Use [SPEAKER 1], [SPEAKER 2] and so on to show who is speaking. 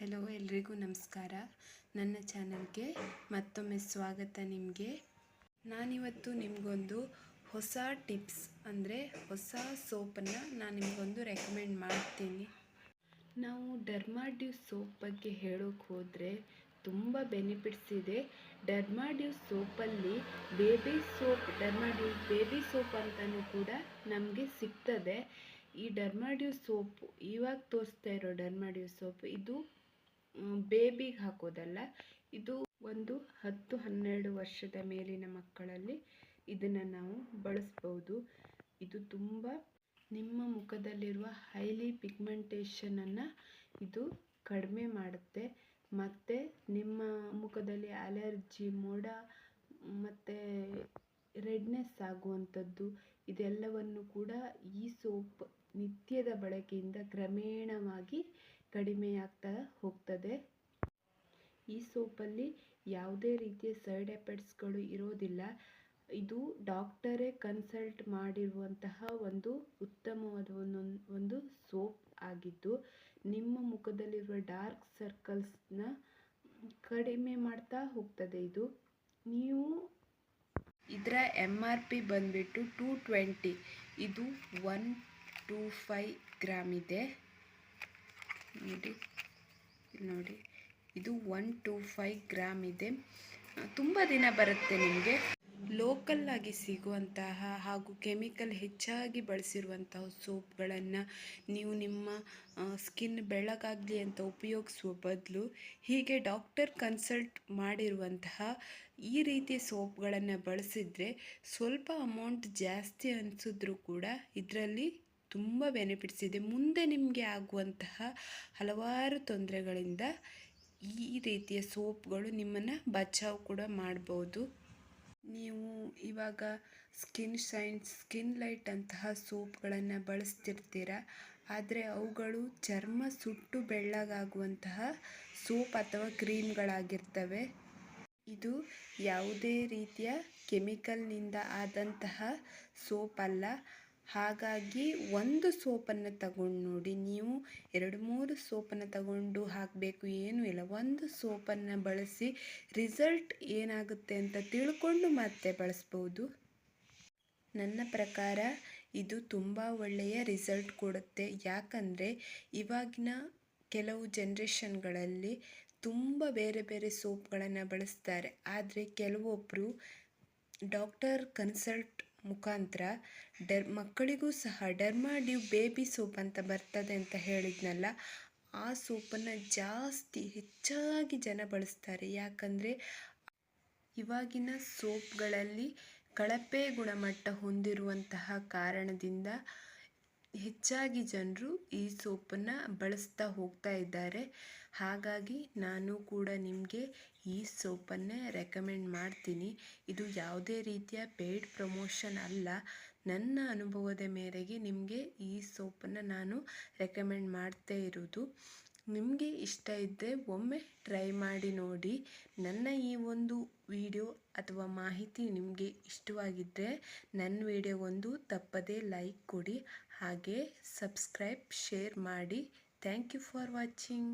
[SPEAKER 1] Hello ಎಲ್ರಿಗೂ ನಮಸ್ಕಾರ. ನನ್ನ ಚಾನಲ್ಗೆ ಮತ್ತೊಮ್ಮೆ ಸ್ವಾಗತ. ನಾನಿವತ್ತು ನಿಮಗೊಂದು ಹೊಸ ಟಿಪ್ಸ್ ಅಂದರೆ ಹೊಸ ಸೋಪನ್ನು ನಾನು ನಿಮಗೊಂದು ರೆಕಮೆಂಡ್ ಮಾಡ್ತೀನಿ. ನಾವು ಡರ್ಮಾಡ್ಯೂಸ್ ಸೋಪ್ ಬಗ್ಗೆ ಹೇಳೋಕೆ ಹೋದರೆ ತುಂಬ ಬೆನಿಫಿಟ್ಸ್ ಇದೆ. ಡರ್ಮಾಡ್ಯೂಸ್ ಸೋಪಲ್ಲಿ ಡರ್ಮಾಡ್ಯೂಸ್ ಬೇಬಿ ಸೋಪ್ ಅಂತಲೂ ಕೂಡ ನಮಗೆ ಸಿಗ್ತದೆ. ಈ ಡರ್ಮಾಡ್ಯೂಸ್ ಸೋಪು ಇವಾಗ ತೋರಿಸ್ತಾ ಇರೋ ಡರ್ಮಾಡ್ಯೂಸ್ ಸೋಪ್ ಇದು ಬೇಬಿಗೆ ಹಾಕೋದಲ್ಲ. ಇದು ಒಂದು 10-12 ವರ್ಷದ ಮೇಲಿನ ಮಕ್ಕಳಲ್ಲಿ ಇದನ್ನು ನಾವು ಬಳಸ್ಬೋದು. ಇದು ತುಂಬ ನಿಮ್ಮ ಮುಖದಲ್ಲಿರುವ ಹೈಲಿ ಪಿಗ್ಮೆಂಟೇಷನನ್ನು ಇದು ಕಡಿಮೆ ಮಾಡುತ್ತೆ. ಮತ್ತು ನಿಮ್ಮ ಮುಖದಲ್ಲಿ ಅಲರ್ಜಿ, ಮೊಡ ಮತ್ತು ರೆಡ್ನೆಸ್ ಆಗುವಂಥದ್ದು ಇದೆಲ್ಲವನ್ನು ಕೂಡ ಈ ಸೋಪ್ ನಿತ್ಯದ ಬಳಕೆಯಿಂದ ಕ್ರಮೇಣವಾಗಿ ಕಡಿಮೆಯಾಗ್ತಾ ಹೋಗ್ತದೆ. ಈ ಸೋಪಲ್ಲಿ ಯಾವುದೇ ರೀತಿಯ ಸೈಡ್ ಎಫೆಕ್ಟ್ಸ್ಗಳು ಇರೋದಿಲ್ಲ. ಇದು ಡಾಕ್ಟರೇ ಕನ್ಸಲ್ಟ್ ಮಾಡಿರುವಂತಹ ಒಂದು ಉತ್ತಮವಾದ ಒಂದು ಸೋಪ್ ಆಗಿದ್ದು ನಿಮ್ಮ ಮುಖದಲ್ಲಿರುವ ಡಾರ್ಕ್ ಸರ್ಕಲ್ಸ್ನ ಕಡಿಮೆ ಮಾಡ್ತಾ ಹೋಗ್ತದೆ. ನೀವು ಇದರ MRP ಬಂದುಬಿಟ್ಟು 220. ಇದು 125 ಗ್ರಾಮ್ ಇದೆ. ನೋಡಿ ಇದು 125 ಗ್ರಾಮ್ ಇದೆ. ತುಂಬ ದಿನ ಬರುತ್ತೆ. ನಿಮಗೆ ಲೋಕಲ್ಲಾಗಿ ಸಿಗುವಂತಹ ಹಾಗೂ ಕೆಮಿಕಲ್ ಹೆಚ್ಚಾಗಿ ಬಳಸಿರುವಂತಹ ಸೋಪ್ಗಳನ್ನು ನೀವು ನಿಮ್ಮ ಸ್ಕಿನ್ ಬೆಳ್ಳಗಾಗಲಿ ಅಂತ ಉಪಯೋಗಿಸುವ ಬದಲು ಹೀಗೆ ಡಾಕ್ಟರ್ ಕನ್ಸಲ್ಟ್ ಮಾಡಿರುವಂತಹ ಈ ರೀತಿಯ ಸೋಪ್ಗಳನ್ನು ಬಳಸಿದರೆ ಸ್ವಲ್ಪ ಅಮೌಂಟ್ ಜಾಸ್ತಿ ಅನಿಸಿದ್ರೂ ಕೂಡ ಇದರಲ್ಲಿ ತುಂಬ ಬೆನಿಫಿಟ್ಸ್ ಇದೆ. ಮುಂದೆ ನಿಮಗೆ ಆಗುವಂತಹ ಹಲವಾರು ತೊಂದರೆಗಳಿಂದ ಈ ರೀತಿಯ ಸೋಪ್ಗಳು ನಿಮ್ಮನ್ನು ಬಚಾವ್ ಕೂಡ ಮಾಡ್ಬೋದು. ನೀವು ಇವಾಗ ಸ್ಕಿನ್ ಲೈಟ್ ಅಂತಹ ಸೋಪ್ಗಳನ್ನು ಬಳಸ್ತಿರ್ತೀರ. ಆದರೆ ಅವುಗಳು ಚರ್ಮ ಸುಟ್ಟು ಬೆಳ್ಳಗಾಗುವಂತಹ ಸೋಪ್ ಅಥವಾ ಕ್ರೀಮ್ಗಳಾಗಿರ್ತವೆ. ಇದು ಯಾವುದೇ ರೀತಿಯ ಕೆಮಿಕಲ್ನಿಂದ ಆದಂತಹ ಸೋಪ್ ಅಲ್ಲ. ಹಾಗಾಗಿ ಒಂದು ಸೋಪನ್ನು ತಗೊಂಡು ನೋಡಿ. ನೀವು 2-3 ಸೋಪನ್ನು ತಗೊಂಡು ಹಾಕಬೇಕು ಏನೂ ಇಲ್ಲ. ಒಂದು ಸೋಪನ್ನು ಬಳಸಿ ರಿಸಲ್ಟ್ ಏನಾಗುತ್ತೆ ಅಂತ ತಿಳ್ಕೊಂಡು ಮತ್ತೆ ಬಳಸ್ಬೋದು. ನನ್ನ ಪ್ರಕಾರ ಇದು ತುಂಬ ಒಳ್ಳೆಯ ರಿಸಲ್ಟ್ ಕೊಡುತ್ತೆ. ಯಾಕಂದರೆ ಇವಾಗಿನ ಕೆಲವು ಜನ್ರೇಷನ್ಗಳಲ್ಲಿ ತುಂಬ ಬೇರೆ ಬೇರೆ ಸೋಪ್ಗಳನ್ನು ಬಳಸ್ತಾರೆ. ಆದರೆ ಕೆಲವೊಬ್ಬರು ಡಾಕ್ಟರ್ ಕನ್ಸಲ್ಟ್ ಮುಖಾಂತರ ಮಕ್ಕಳಿಗೂ ಸಹ ಡರ್ಮಾಡ್ಯೂ ಬೇಬಿ ಸೋಪ್ ಅಂತ ಬರ್ತದೆ ಅಂತ ಹೇಳಿದ್ನಲ್ಲ, ಆ ಸೋಪನ್ನು ಹೆಚ್ಚಾಗಿ ಜನ ಬಳಸ್ತಾರೆ. ಯಾಕಂದರೆ ಇವಾಗಿನ ಸೋಪ್ಗಳಲ್ಲಿ ಕಳಪೆ ಗುಣಮಟ್ಟ ಹೊಂದಿರುವಂತಹ ಕಾರಣದಿಂದ ಹೆಚ್ಚಾಗಿ ಜನರು ಈ ಸೋಪನ್ನು ಬಳಸ್ತಾ ಹೋಗ್ತಾ ಇದ್ದಾರೆ. ಹಾಗಾಗಿ ನಾನು ಕೂಡ ನಿಮಗೆ ಈ ಸೋಪನ್ನೇ ರೆಕಮೆಂಡ್ ಮಾಡ್ತೀನಿ. ಇದು ಯಾವುದೇ ರೀತಿಯ ಪೇಯ್ಡ್ ಪ್ರಮೋಷನ್ ಅಲ್ಲ. ನನ್ನ ಅನುಭವದ ಮೇರೆಗೆ ನಿಮಗೆ ಈ ಸೋಪನ್ನು ನಾನು ರೆಕಮೆಂಡ್ ಮಾಡ್ತಾ ಇರೋದು. ನಿಮಗೆ ಇಷ್ಟ ಇದ್ದರೆ ಒಮ್ಮೆ ಟ್ರೈ ಮಾಡಿ ನೋಡಿ. ನನ್ನ ಈ ಒಂದು ವಿಡಿಯೋ ಅಥವಾ ಮಾಹಿತಿ ನಿಮಗೆ ಇಷ್ಟವಾಗಿದ್ದರೆ ನನ್ನ ವಿಡಿಯೋಗೊಂದು ತಪ್ಪದೇ ಲೈಕ್ ಕೊಡಿ. ಹಾಗೆ ಸಬ್ಸ್ಕ್ರೈಬ್, ಶೇರ್ ಮಾಡಿ. Thank you for watching.